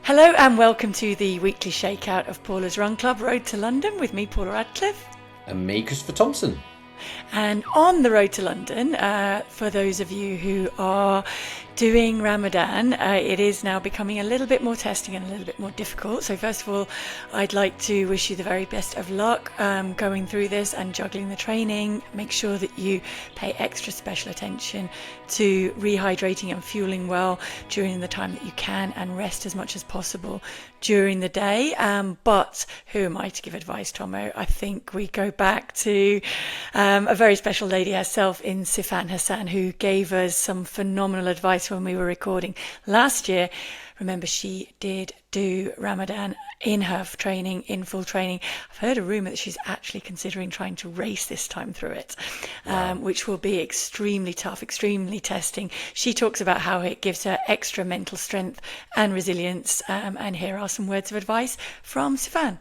Hello and welcome to the weekly Shakeout of Paula's Run Club Road to London with me, Paula Radcliffe. And me, Christopher Thompson. And on the road to London, for those of you who are doing Ramadan, it is now becoming a little bit more testing and a little bit more difficult. So first of all, I'd like to wish you the very best of luck going through this and juggling the training. Make sure that you pay extra special attention to rehydrating and fueling well during the time that you can, and rest as much as possible during the day. But who am I to give advice, Tomo? I think we go back to a very special lady herself in Sifan Hassan, who gave us some phenomenal advice when we were recording last year. Remember, she did do Ramadan in her training, in full training. I've heard a rumour that she's actually considering trying to race this time through it, which will be extremely tough, extremely testing. She talks about how it gives her extra mental strength and resilience. And here are some words of advice from Sifan.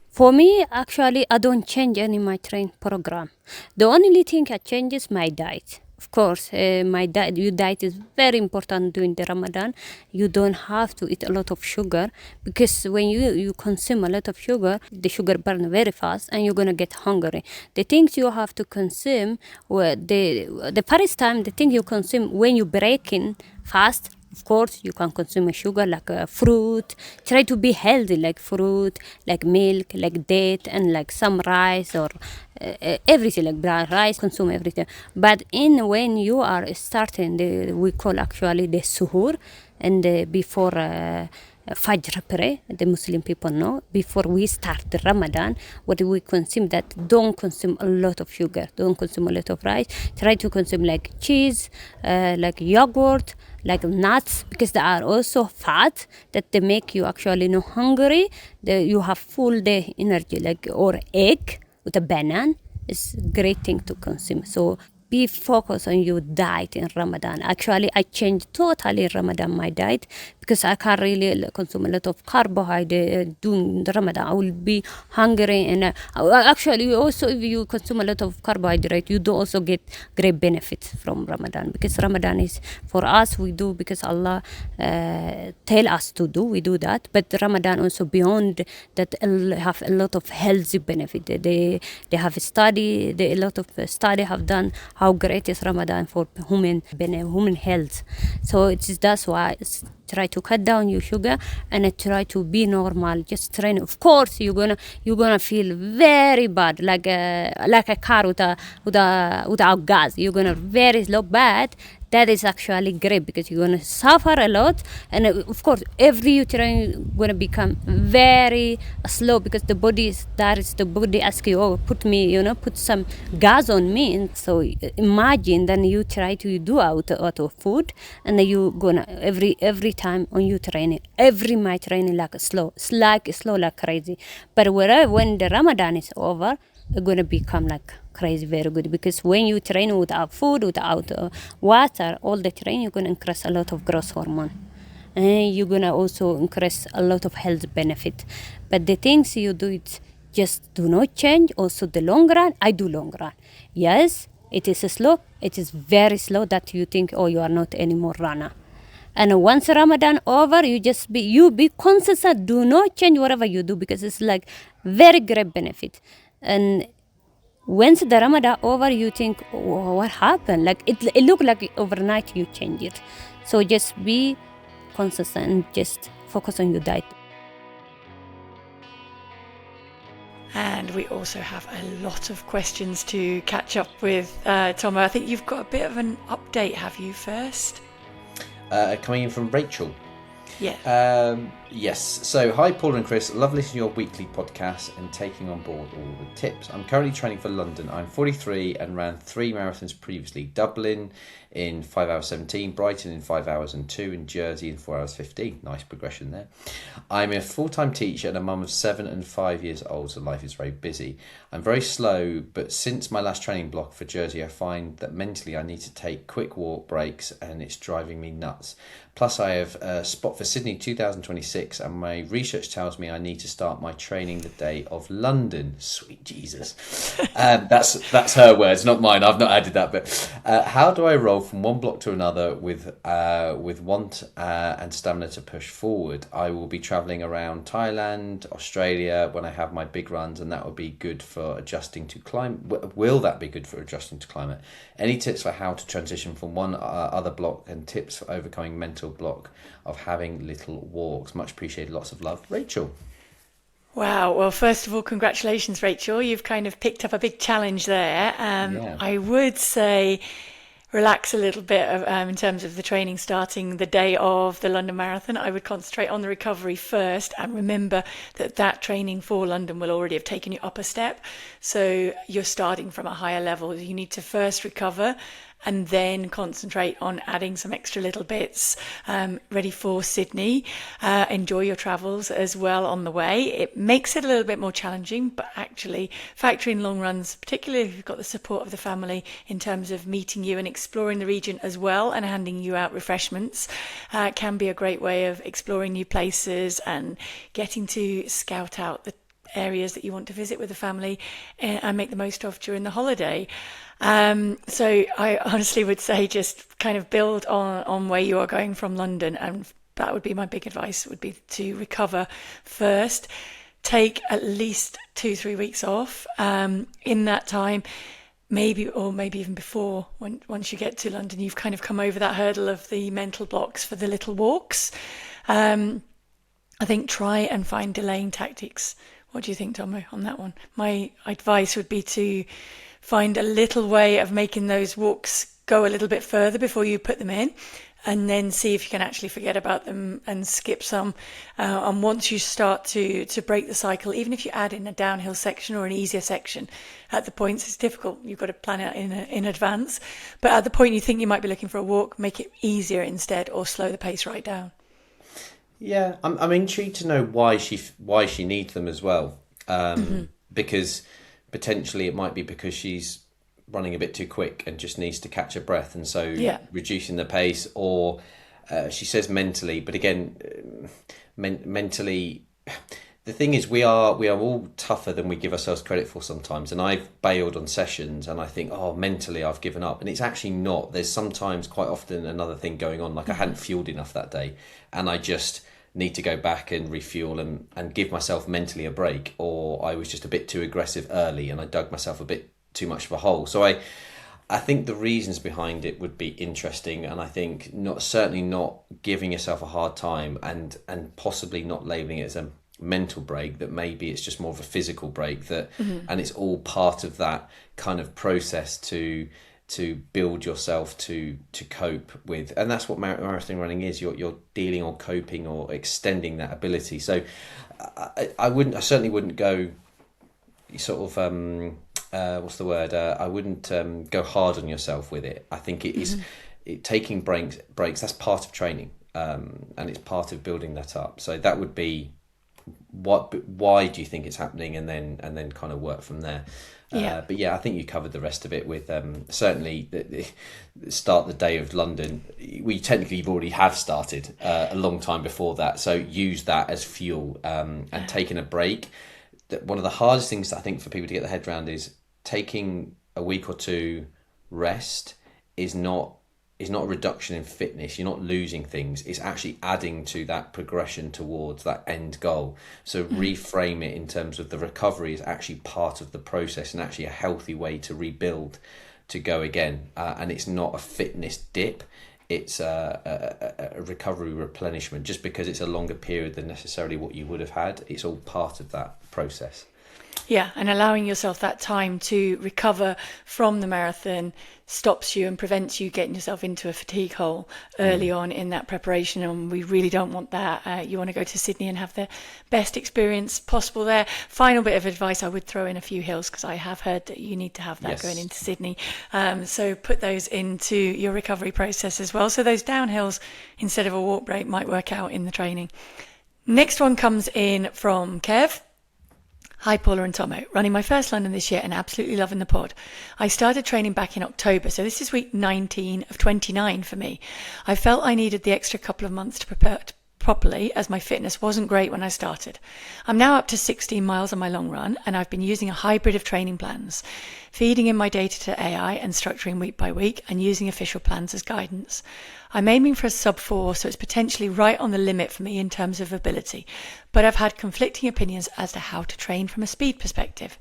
For me, actually, I don't change any my train program. The only thing I change is my diet. Of course, my diet, your diet is very important during the Ramadan. You don't have to eat a lot of sugar, because when you consume a lot of sugar, the sugar burns very fast and you're going to get hungry. The things you have to consume, the first time, the thing you consume when you breaking fast, of course, you can consume a sugar like fruit. Try to be healthy, like fruit, like milk, like date, and like some rice or everything, like brown rice. Consume everything. But when you are starting, we call actually the suhoor, and before Fajr prayer, the Muslim people know, before we start the Ramadan, what we consume, that don't consume a lot of sugar, don't consume a lot of rice. Try to consume like cheese, like yogurt, like nuts, because they are also fat that they make you actually not hungry. You have full day energy, like, or egg with a banana. It's great thing to consume. So be focused on your diet in Ramadan. Actually, I changed totally Ramadan my diet, because I can't really consume a lot of carbohydrate during the Ramadan. I will be hungry, and actually also if you consume a lot of carbohydrate, you do also get great benefits from Ramadan, because Ramadan is for us, we do because Allah tell us to do, we do that. But Ramadan also beyond that have a lot of healthy benefit. They have a lot of study have done how great is Ramadan for human health. So that's why try to cut down your sugar and try to be normal. Just train. Of course, you're gonna feel very bad, like a car without gas. You're gonna very slow, but that is actually great, because you're gonna suffer a lot, and of course every train gonna become very slow, because the body ask you, oh, put some gas on me. And so imagine then you try to do out of food, and then you gonna every time on you training, my training like slow like crazy. But when the Ramadan is over, it's gonna become like crazy, very good, because when you train without food, without water, all the training, you're gonna increase a lot of growth hormone, and you're gonna also increase a lot of health benefit. But the things you do, it just do not change. Also the long run, I do long run. Yes, it is slow, it is very slow, that you think, oh, you are not anymore runner. And once Ramadan over, you be consistent. Do not change whatever you do, because it's like very great benefit. And once the Ramadan over, you think, oh, what happened? Like it look like overnight you change it. So just be consistent and just focus on your diet. And we also have a lot of questions to catch up with. Tomo, I think you've got a bit of an update, have you, first? Coming in from Rachel. Yeah. Yes. So, hi, Paul and Chris. Love listening to your weekly podcast and taking on board all the tips. I'm currently training for London. I'm 43 and ran 3 marathons previously. Dublin in 5 hours 17, Brighton in 5 hours and 2, and Jersey in 4 hours 15. Nice progression there. I'm a full-time teacher and a mum of 7 and 5 years old, so life is very busy. I'm very slow, but since my last training block for Jersey, I find that mentally I need to take quick walk breaks, and it's driving me nuts. Plus, I have a spot for Sydney 2026, and my research tells me I need to start my training the day of London. Sweet Jesus. That's her words, not mine. I've not added that bit. How do I roll from one block to another with want and stamina to push forward. I will be travelling around Thailand, Australia when I have my big runs, and that will be good for adjusting to climate. Will that be good for adjusting to climate? Any tips for how to transition from one other block, and tips for overcoming mental block of having little walks? Much appreciated. Lots of love, Rachel. Wow. Well, first of all, congratulations, Rachel. You've kind of picked up a big challenge there. I would say relax a little bit in terms of the training starting the day of the London Marathon. I would concentrate on the recovery first, and remember that training for London will already have taken you up a step. So you're starting from a higher level. You need to first recover and then concentrate on adding some extra little bits ready for Sydney. Enjoy your travels as well on the way. It makes it a little bit more challenging, but actually factor in long runs, particularly if you've got the support of the family in terms of meeting you and exploring the region as well and handing you out refreshments. Can be a great way of exploring new places and getting to scout out the areas that you want to visit with the family and make the most of during the holiday. So I honestly would say just kind of build on where you are going from London, and that would be my big advice, would be to recover first. Take at least 2-3 weeks off. In that time, maybe even before, once you get to London, you've kind of come over that hurdle of the mental blocks for the little walks. I think try and find delaying tactics. What do you think, Tomo, on that one? My advice would be to find a little way of making those walks go a little bit further before you put them in, and then see if you can actually forget about them and skip some. And once you start to break the cycle, even if you add in a downhill section or an easier section, at the points it's difficult. You've got to plan it in advance. But at the point you think you might be looking for a walk, make it easier instead, or slow the pace right down. Yeah, I'm intrigued to know why she needs them as well, because potentially it might be because she's running a bit too quick and just needs to catch her breath, and so reducing the pace, or she says mentally, but again, mentally, the thing is we are all tougher than we give ourselves credit for sometimes, and I've bailed on sessions and I think, oh, mentally I've given up, and it's actually not. There's sometimes quite often another thing going on, like I hadn't fueled enough that day and I just need to go back and refuel and give myself mentally a break, or I was just a bit too aggressive early and I dug myself a bit too much of a hole. So I think the reasons behind it would be interesting, and I think certainly not giving yourself a hard time and possibly not labelling it as a mental break, that maybe it's just more of a physical break, that and it's all part of that kind of process to build yourself to cope with, and that's what marathon running is. You're dealing or coping or extending that ability. So I certainly wouldn't go sort of what's the word? I wouldn't go hard on yourself with it. I think it is taking breaks. That's part of training, and it's part of building that up. So that would be why do you think it's happening, and then kind of work from there. But yeah, I think you covered the rest of it with certainly the start the day of London. We technically already have started a long time before that, so use that as fuel, and taking a break. One of the hardest things I think for people to get their head around is taking a week or two rest is not a reduction in fitness. You're not losing things. It's actually adding to that progression towards that end goal. So reframe it in terms of the recovery is actually part of the process and actually a healthy way to rebuild, to go again. And it's not a fitness dip. It's a recovery replenishment. Just because it's a longer period than necessarily what you would have had, it's all part of that process. Yeah, and allowing yourself that time to recover from the marathon stops you and prevents you getting yourself into a fatigue hole early on in that preparation, and we really don't want that. You want to go to Sydney and have the best experience possible there. Final bit of advice, I would throw in a few hills, because I have heard that you need to have that going into Sydney. So put those into your recovery process as well. So those downhills instead of a walk break might work out in the training. Next one comes in from Kev. Hi Paula and Tomo, running my first London this year and absolutely loving the pod. I started training back in October, so this is week 19 of 29 for me. I felt I needed the extra couple of months to properly as my fitness wasn't great when I started. I'm now up to 16 miles on my long run, and I've been using a hybrid of training plans, feeding in my data to AI and structuring week by week and using official plans as guidance. I'm aiming for a sub 4, so it's potentially right on the limit for me in terms of ability, but I've had conflicting opinions as to how to train from a speed perspective.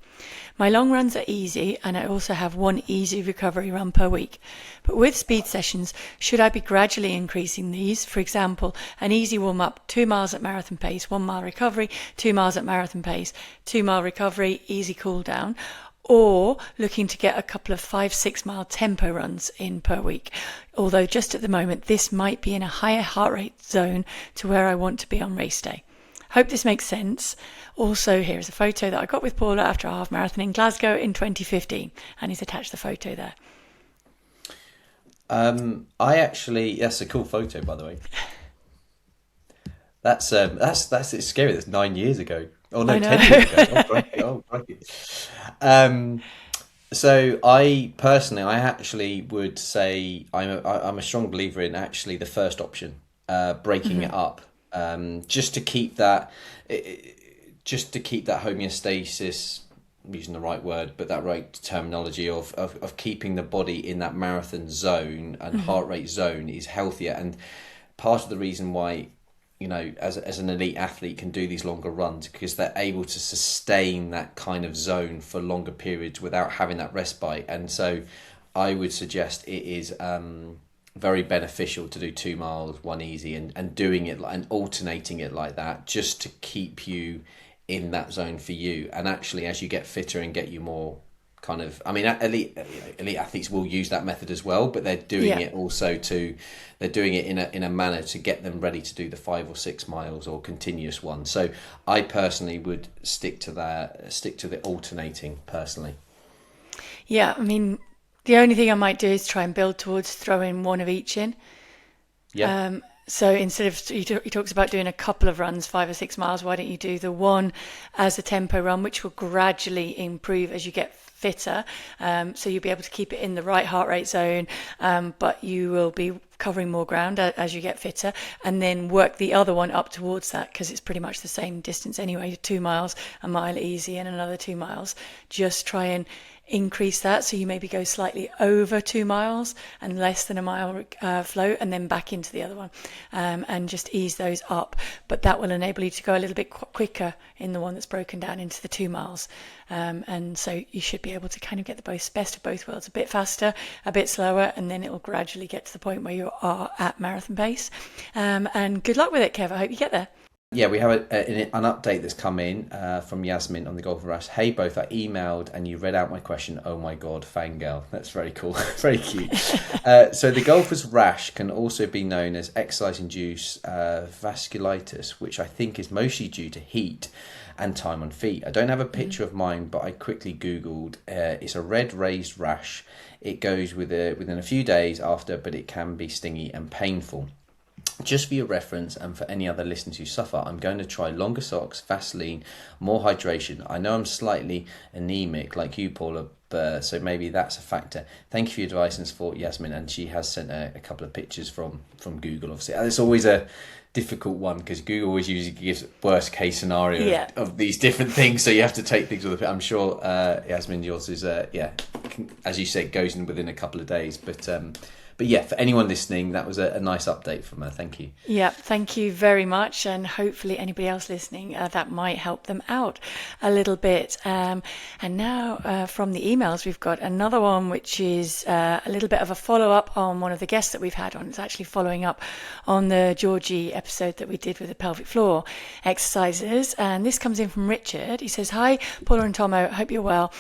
My long runs are easy, and I also have one easy recovery run per week. But with speed sessions, should I be gradually increasing these? For example, an easy warm-up, 2 miles at marathon pace, 1 mile recovery, 2 miles at marathon pace, 2 mile recovery, easy cool down, or looking to get a couple of 5-6 mile tempo runs in per week. Although just at the moment, this might be in a higher heart rate zone to where I want to be on race day. Hope this makes sense. Also, here's a photo that I got with Paula after a half marathon in Glasgow in 2015, and he's attached the photo there. That's a cool photo, by the way. That's it's scary. That's 9 years ago. Oh no, 10 years ago. So I actually would say I'm a strong believer in actually the first option, breaking it up, just to keep that homeostasis. I'm using the right word, but that right terminology of keeping the body in that marathon zone and heart rate zone is healthier. And part of the reason why, as an elite athlete can do these longer runs, because they're able to sustain that kind of zone for longer periods without having that respite. And so I would suggest it is very beneficial to do 2 miles, 1 easy, and doing it and alternating it like that, just to keep you in that zone for you. And actually, as you get fitter and get you more kind of, elite athletes will use that method as well, but they're doing it also they're doing it in a manner to get them ready to do the 5 or 6 miles or continuous ones. So I personally would stick to the alternating personally. Yeah, the only thing I might do is try and build towards throwing one of each in. Yeah. So instead of, he talks about doing a couple of runs, 5 or 6 miles, why don't you do the one as a tempo run, which will gradually improve as you get fitter. So you'll be able to keep it in the right heart rate zone, but you will be covering more ground as you get fitter, and then work the other one up towards that, because it's pretty much the same distance anyway, 2 miles, a mile easy and another 2 miles. Just try and increase that, so you maybe go slightly over 2 miles and less than a mile flow, and then back into the other one, and just ease those up. But that will enable you to go a little bit quicker in the one that's broken down into the 2 miles, and so you should be able to kind of get the best of both worlds, a bit faster, a bit slower, and then it will gradually get to the point where you are at marathon pace. And good luck with it, Kev. I hope you get there. Yeah, we have an update that's come in from Yasmin on the Golf Rash. Hey both, I emailed and you read out my question. Oh my God, fangirl. That's very cool. Very cute. So the golfer's rash can also be known as exercise-induced vasculitis, which I think is mostly due to heat and time on feet. I don't have a picture of mine, but I quickly Googled. It's a red raised rash. It goes within a few days after, but it can be stingy and painful. Just for your reference and for any other listeners who suffer, I'm going to try longer socks, Vaseline, more hydration. I know I'm slightly anemic like you, Paula, so maybe that's a factor. Thank you for your advice and support, Yasmin. And she has sent a couple of pictures from Google, obviously. And it's always a difficult one because Google always usually gives worst case scenario of these different things, so you have to take things with it. I'm sure Yasmin, yours is as you say, it goes in within a couple of days, but yeah, for anyone listening, that was a nice update from her. Thank you. Yeah, thank you very much. And hopefully anybody else listening, that might help them out a little bit. And now from the emails, we've got another one, which is a little bit of a follow-up on one of the guests that we've had on. It's actually following up on the Georgie episode that we did with the pelvic floor exercises. And this comes in from Richard. He says, hi, Paula and Tomo, hope you're well.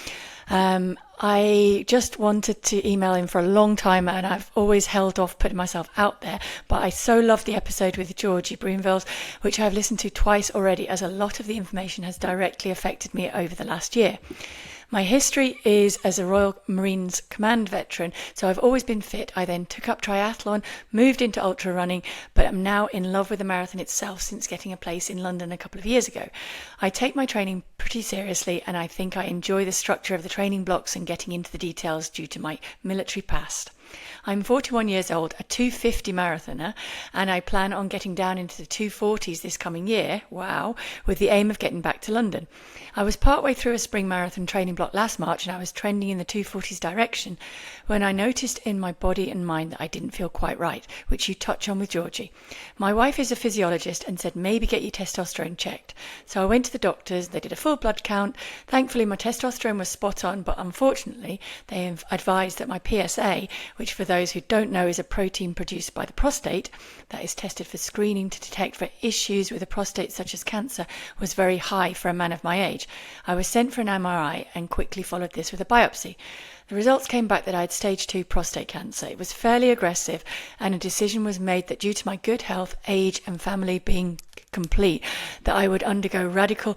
I just wanted to email him for a long time, and I've always held off putting myself out there, but I so loved the episode with Georgie Broomville's, which I've listened to twice already, as a lot of the information has directly affected me over the last year. My history is as a Royal Marines Command veteran, so I've always been fit. I then took up triathlon, moved into ultra running, but am now in love with the marathon itself since getting a place in London a couple of years ago. I take my training pretty seriously, and I think I enjoy the structure of the training blocks and getting into the details due to my military past. I'm 41 years old, a 250 marathoner, and I plan on getting down into the 240s this coming year, wow, with the aim of getting back to London. I was partway through a spring marathon training block last March and I was trending in the 240s direction when I noticed in my body and mind that I didn't feel quite right, which you touch on with Georgie. My wife is a physiologist and said maybe get your testosterone checked. So I went to the doctors, they did a full blood count. Thankfully my testosterone was spot on, but unfortunately they have advised that my PSA, which for those who don't know is a protein produced by the prostate that is tested for screening to detect for issues with the prostate such as cancer, was very high for a man of my age. I was sent for an MRI and quickly followed this with a biopsy. The results came back that I had stage 2 prostate cancer. It was fairly aggressive and a decision was made that due to my good health, age and family being complete, that I would undergo radical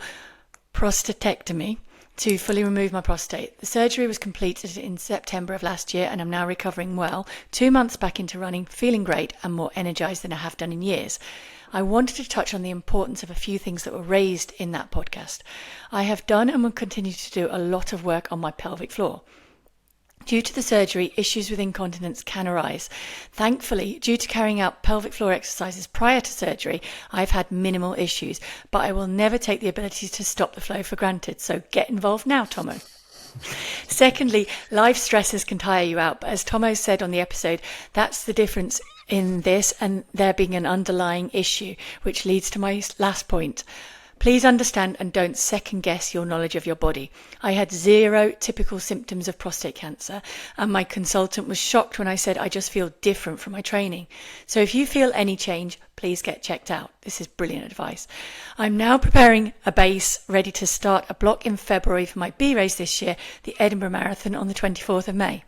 prostatectomy to fully remove my prostate. The surgery was completed in September of last year and I'm now recovering well, 2 months back into running, feeling great and more energised than I have done in years. I wanted to touch on the importance of a few things that were raised in that podcast. I have done and will continue to do a lot of work on my pelvic floor. Due to the surgery, issues with incontinence can arise. Thankfully, due to carrying out pelvic floor exercises prior to surgery, I've had minimal issues, but I will never take the ability to stop the flow for granted, so get involved now, Tomo. Secondly, life stresses can tire you out, but as Tomo said on the episode, that's the difference in this and there being an underlying issue, which leads to my last point. Please understand and don't second guess your knowledge of your body. I had 0 typical symptoms of prostate cancer and my consultant was shocked when I said I just feel different from my training. So if you feel any change, please get checked out. This is brilliant advice. I'm now preparing a base ready to start a block in February for my B race this year, the Edinburgh Marathon on the 24th of May.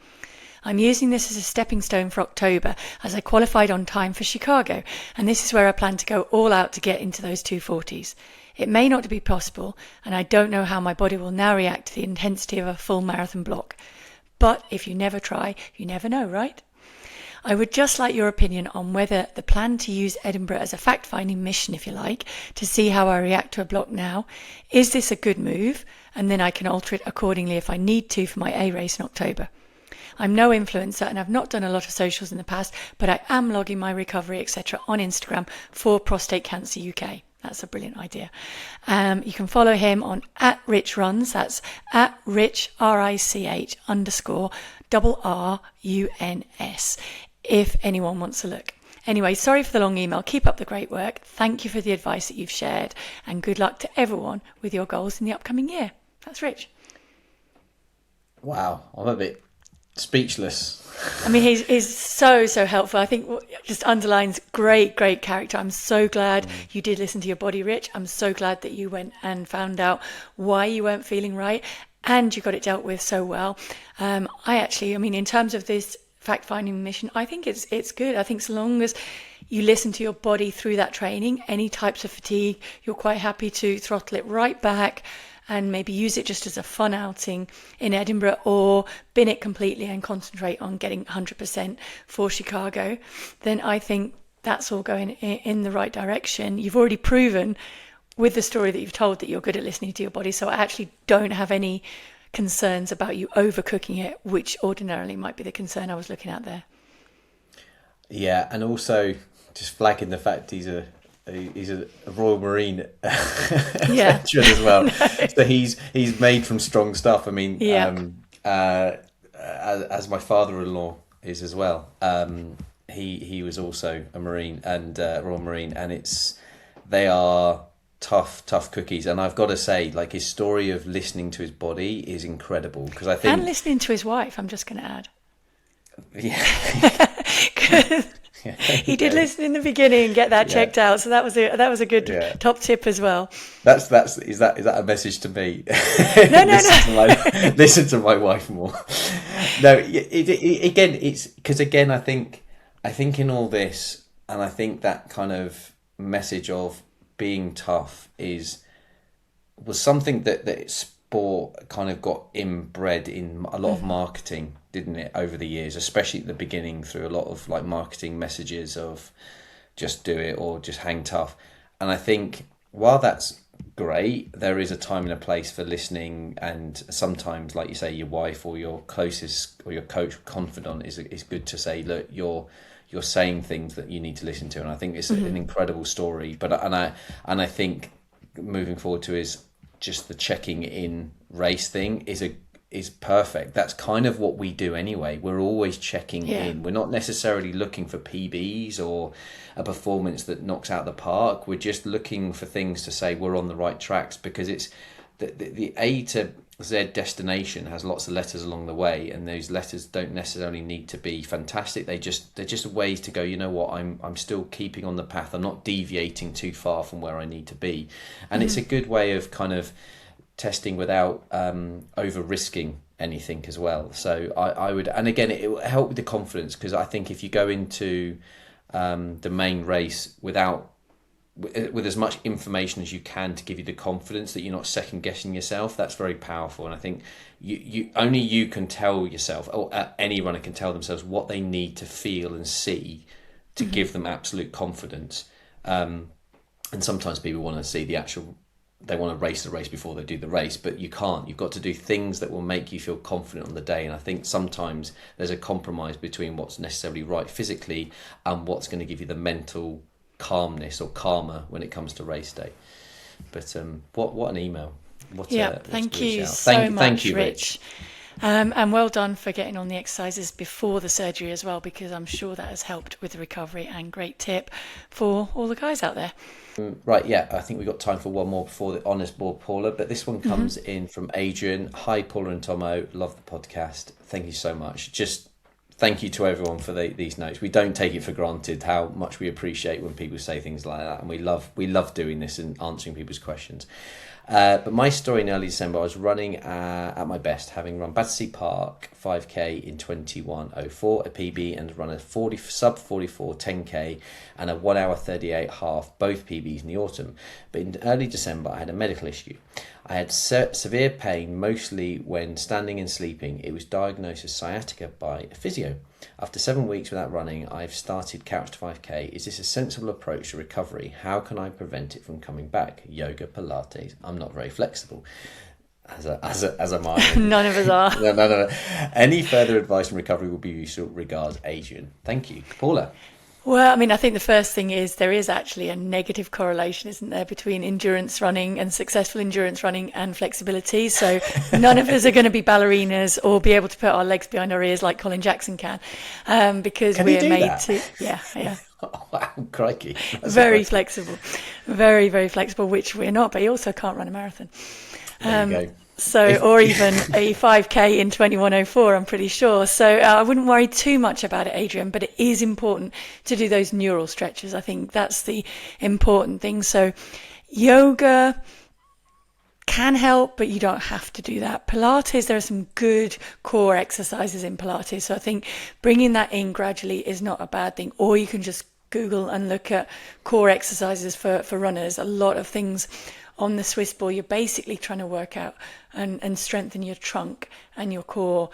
I'm using this as a stepping stone for October as I qualified on time for Chicago, and this is where I plan to go all out to get into those 240s. It may not be possible, and I don't know how my body will now react to the intensity of a full marathon block. But if you never try, you never know, right? I would just like your opinion on whether the plan to use Edinburgh as a fact-finding mission, if you like, to see how I react to a block now. Is this a good move? And then I can alter it accordingly if I need to for my A race in October. I'm no influencer and I've not done a lot of socials in the past, but I am logging my recovery, etc. on Instagram for Prostate Cancer UK. That's a brilliant idea. You can follow him on @RichRuns. That's @Rich, RICH _RRUNS, if anyone wants to look. Anyway, sorry for the long email. Keep up the great work. Thank you for the advice that you've shared and good luck to everyone with your goals in the upcoming year. That's Rich. Wow, I'm a bit speechless. I mean, he's so helpful. I think just underlines great character. I'm so glad you did listen to your body, Rich. I'm so glad that you went and found out why you weren't feeling right and you got it dealt with so well. I mean, in terms of this fact-finding mission, I think it's good. I think so long as you listen to your body through that training, any types of fatigue, you're quite happy to throttle it right back and maybe use it just as a fun outing in Edinburgh or bin it completely and concentrate on getting 100% for Chicago, then I think that's all going in the right direction. You've already proven with the story that you've told that you're good at listening to your body, so I actually don't have any concerns about you overcooking it, which ordinarily might be the concern I was looking at there. Yeah, and also just flagging the fact he's a Royal Marine veteran as well. No. So he's made from strong stuff. I mean, as my father-in-law is as well. He was also a Marine and Royal Marine, and they are tough cookies. And I've got to say, like, his story of listening to his body is incredible, because I think, and listening to his wife, I'm just going to add. Yeah. He did listen in the beginning and get that checked out, so that was a good top tip as well. Is that a message to me? No. Listen to my wife more. No, it's because again, I think in all this, and I think that kind of message of being tough was something that sport kind of got inbred in a lot of marketing, didn't it, over the years, especially at the beginning, through a lot of like marketing messages of just do it or just hang tough. And I think while that's great. There is a time and a place for listening, and sometimes, like you say, your wife or your closest or your coach or confidant is good to say, look, you're saying things that you need to listen to. And I think it's an incredible story. But I think moving forward to is just the checking in race thing is perfect. That's kind of what we do anyway. We're always checking in. We're not necessarily looking for PBs or a performance that knocks out the park. We're just looking for things to say we're on the right tracks, because it's the A to Z destination has lots of letters along the way, and those letters don't necessarily need to be fantastic. They're just ways to go, you know what, I'm still keeping on the path. I'm not deviating too far from where I need to be. And it's a good way of kind of testing without over risking anything as well. So I would, and again, it will help with the confidence, because I think if you go into the main race with as much information as you can to give you the confidence that you're not second guessing yourself, that's very powerful. And I think you only you can tell yourself, or any runner can tell themselves what they need to feel and see to give them absolute confidence. And sometimes people want to see they want to race the race before they do the race, but you can't. You've got to do things that will make you feel confident on the day. And I think sometimes there's a compromise between what's necessarily right physically and what's going to give you the mental calmness or calmer when it comes to race day. But what an email. Thank you so much, thank you, Rich. And well done for getting on the exercises before the surgery as well, because I'm sure that has helped with the recovery, and great tip for all the guys out there. Right, I think we've got time for one more before the honours board, Paula, but this one comes in from Adrian. Hi, Paula and Tomo, love the podcast. Thank you so much. Just thank you to everyone for these notes. We don't take it for granted how much we appreciate when people say things like that, and we love doing this and answering people's questions. But my story in early December, I was running at my best, having run Battersea Park 5k in 21:04, a PB, and run a sub 44 10k and a 1 hour 38 half, both PBs in the autumn. But in early December, I had a medical issue. I had severe pain, mostly when standing and sleeping. It was diagnosed as sciatica by a physio. After 7 weeks without running, I've started Couch to 5k. Is this a sensible approach to recovery? How can I prevent it from coming back? Yoga, Pilates. I'm not very flexible. As a man. None of us are. No. Any further advice on recovery will be useful. Regards, Adrian. Thank you. Paula. Well, I mean, I think the first thing is there is actually a negative correlation, isn't there, between endurance running and successful endurance running and flexibility. So none of us are going to be ballerinas or be able to put our legs behind our ears like Colin Jackson can, because we're made to. Yeah. Oh, wow, crikey. That's very flexible, very, very flexible, which we're not, but he also can't run a marathon. There you go. So, or even a 5k in 21:04, I'm pretty sure. So I wouldn't worry too much about it, Adrian, but it is important to do those neural stretches. I think that's the important thing. So yoga can help, but you don't have to do that. Pilates, there are some good core exercises in Pilates. So I think bringing that in gradually is not a bad thing. Or you can just Google and look at core exercises for runners. A lot of things on the Swiss ball, you're basically trying to work out and strengthen your trunk and your core,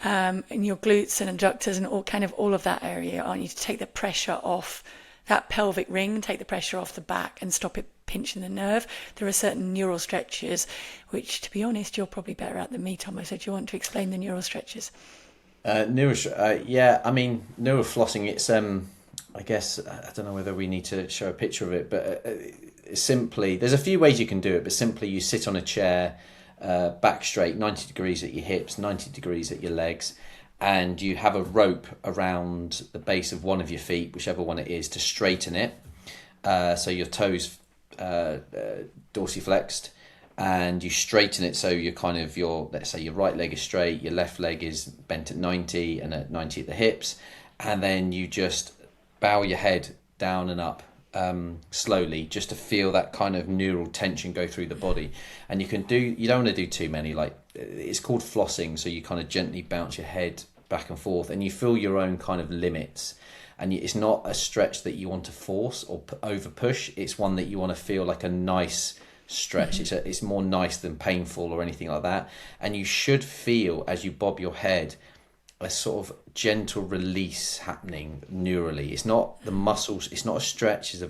and your glutes and adductors and all of that area, aren't you? To take the pressure off that pelvic ring, take the pressure off the back and stop it pinching the nerve. There are certain neural stretches, which, to be honest, you're probably better at than me, Thomas. So do you want to explain the neural stretches? Neural flossing, it's I guess, I don't know whether we need to show a picture of it, but simply, there's a few ways you can do it, but simply you sit on a chair, back straight, 90 degrees at your hips, 90 degrees at your legs, and you have a rope around the base of one of your feet, whichever one it is, to straighten it. So your toes dorsiflexed, and you straighten it so let's say your right leg is straight, your left leg is bent at 90 and at 90 at the hips, and then you just bow your head down and up slowly, just to feel that kind of neural tension go through the body. And you don't want to do too many, like, it's called flossing, so you kind of gently bounce your head back and forth and you feel your own kind of limits. And it's not a stretch that you want to force or over push, it's one that you want to feel like a nice stretch. It's more nice than painful or anything like that. And you should feel, as you bob your head, a sort of gentle release happening neurally. It's not the muscles, it's not a stretch, it's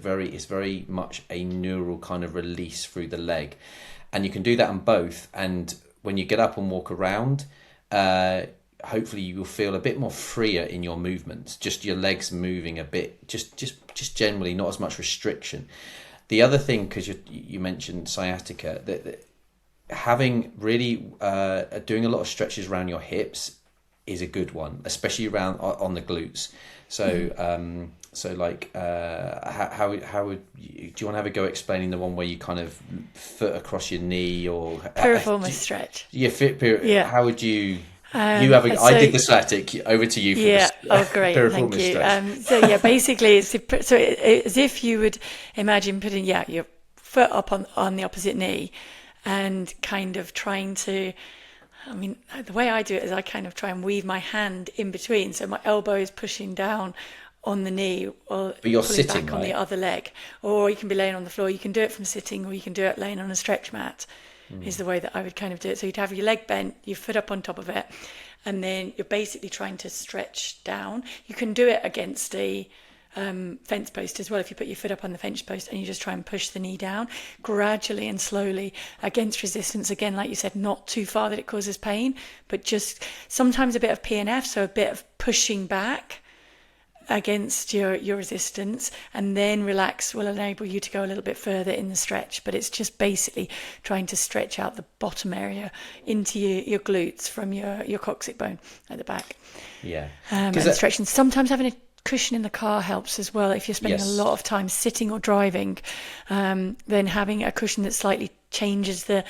very much a neural kind of release through the leg. And you can do that on both. And when you get up and walk around, hopefully you will feel a bit more freer in your movements, just your legs moving a bit, just generally, not as much restriction. The other thing, because you mentioned sciatica, that having really doing a lot of stretches around your hips is a good one, especially around on the glutes. So so like how would you, do you want to have a go explaining the one where you kind of foot across your knee, or piriformis stretch? Yeah, how would you? You have I did the static. Over to you for the great, thank you. So yeah, basically it's as if you would imagine putting your foot up on the opposite knee and kind of trying to, I mean, the way I do it is I kind of try and weave my hand in between, so my elbow is pushing down on the knee, or but you're pulling sitting, back right? On the other leg, or you can be laying on the floor. You can do it from sitting, or you can do it laying on a stretch mat. Is the way that I would kind of do it. So you'd have your leg bent, your foot up on top of it, and then you're basically trying to stretch down. You can do it against a fence post as well, if you put your foot up on the fence post and you just try and push the knee down gradually and slowly against resistance. Again, like you said, not too far that it causes pain, but just sometimes a bit of PNF, so a bit of pushing back against your resistance, and then relax will enable you to go a little bit further in the stretch. But it's just basically trying to stretch out the bottom into your glutes from your coccyx bone at the back. Yeah. And stretching. Sometimes having a cushion in the car helps as well. If you're spending a lot of time sitting or driving, then having a cushion that slightly changes the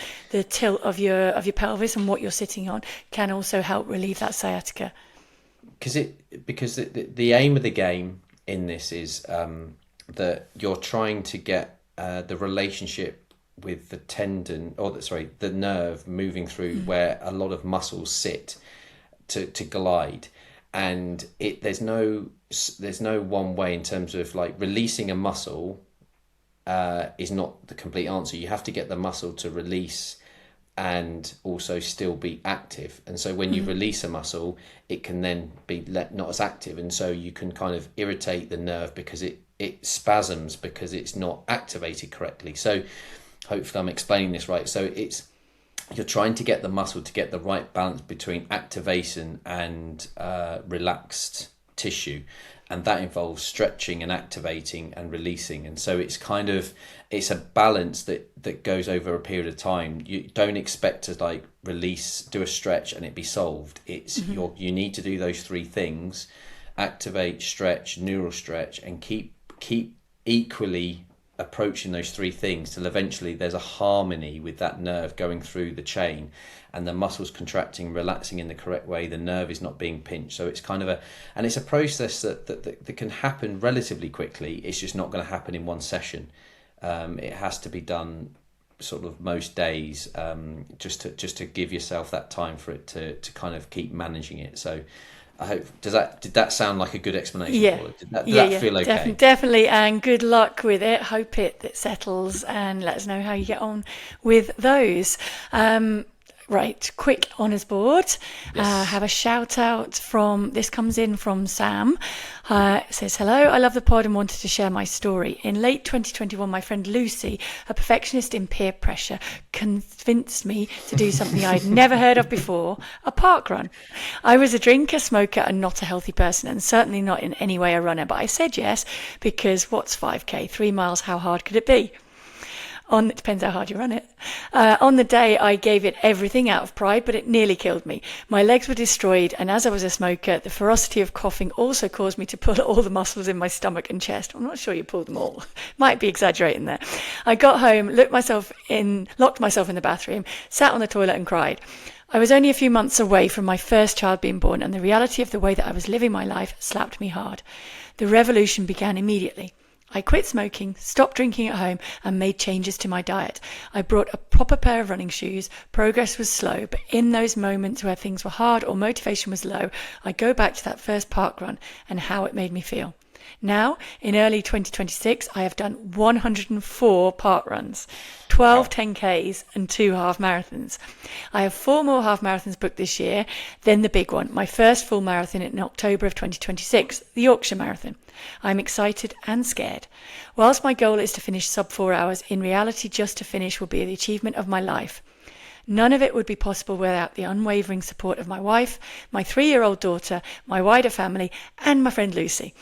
tilt of your pelvis and what you're sitting on can also help relieve that sciatica. Because the aim of the game in this is that you're trying to get the relationship with the tendon, the nerve moving through where a lot of muscles sit to glide, and there's no one way in terms of like releasing a muscle is not the complete answer. You have to get the muscle to release and also still be active. And so when you release a muscle, it can then be not as active, and so you can kind of irritate the nerve because it spasms because it's not activated correctly. So hopefully I'm explaining this right. So you're trying to get the muscle to get the right balance between activation and relaxed tissue, and that involves stretching and activating and releasing. And so it's a balance that goes over a period of time. You don't expect to like release, do a stretch and it be solved. It's you need to do those three things: activate, stretch, neural stretch, and keep equally approaching those three things till eventually there's a harmony with that nerve going through the chain, and the muscles contracting, relaxing in the correct way. The nerve is not being pinched. So it's kind of it's a process that can happen relatively quickly. It's just not going to happen in one session. It has to be done sort of most days, just to give yourself that time for it to kind of keep managing it. So I hope, did that sound like a good explanation? Yeah. Paula? Did that feel okay? Definitely, and good luck with it. Hope it settles, and let us know how you get on with those. Right, quick honours board. Yes. Have a shout out this comes in from Sam. It says, hello, I love the pod and wanted to share my story. In late 2021, my friend Lucy, a perfectionist in peer pressure, convinced me to do something I'd never heard of before, a park run. I was a drinker, smoker, and not a healthy person, and certainly not in any way a runner, but I said yes because what's 5k, 3 miles, how hard could it be? It depends how hard you run it. On the day, I gave it everything out of pride, but it nearly killed me. My legs were destroyed, and as I was a smoker, the ferocity of coughing also caused me to pull all the muscles in my stomach and chest. I'm not sure you pulled them all. Might be exaggerating there. I got home, locked myself in the bathroom, sat on the toilet and cried. I was only a few months away from my first child being born, and the reality of the way that I was living my life slapped me hard. The revolution began immediately. I quit smoking, stopped drinking at home, and made changes to my diet. I brought a proper pair of running shoes. Progress was slow, but in those moments where things were hard or motivation was low, I go back to that first park run and how it made me feel. Now, in early 2026, I have done 104 park runs, 12 10Ks and 2 half marathons. I have 4 more half marathons booked this year, then the big one, my first full marathon in October of 2026, the Yorkshire Marathon. I'm excited and scared. Whilst my goal is to finish sub 4 hours, in reality just to finish will be the achievement of my life. None of it would be possible without the unwavering support of my wife, my 3-year-old daughter, my wider family, and my friend Lucy.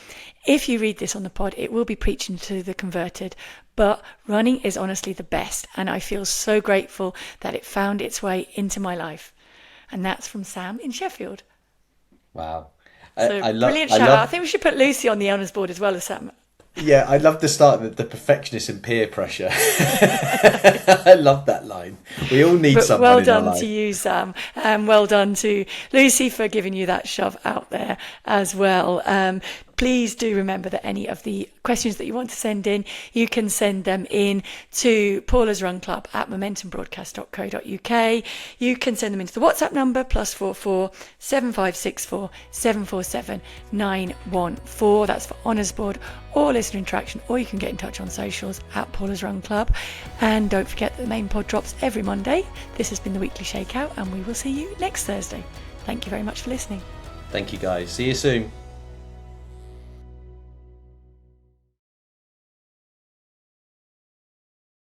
If you read this on the pod, it will be preaching to the converted, but running is honestly the best, and I feel so grateful that it found its way into my life. And that's from Sam in Sheffield. Wow. So brilliant shout out. I think we should put Lucy on the honours board as well as Sam. Yeah, I love the start of the perfectionist and peer pressure. I love that line. We all need someone well in our life. Well done to you, Sam. Well done to Lucy for giving you that shove out there as well. Please do remember that any of the questions that you want to send in, you can send them in to Paula's Run Club at momentumbroadcast.co.uk. You can send them into the WhatsApp number +44 7564 747 914. That's for Honours Board or listener interaction, or you can get in touch on socials at Paula's Run Club. And don't forget that the main pod drops every Monday. This has been the weekly Shakeout, and we will see you next Thursday. Thank you very much for listening. Thank you, guys. See you soon.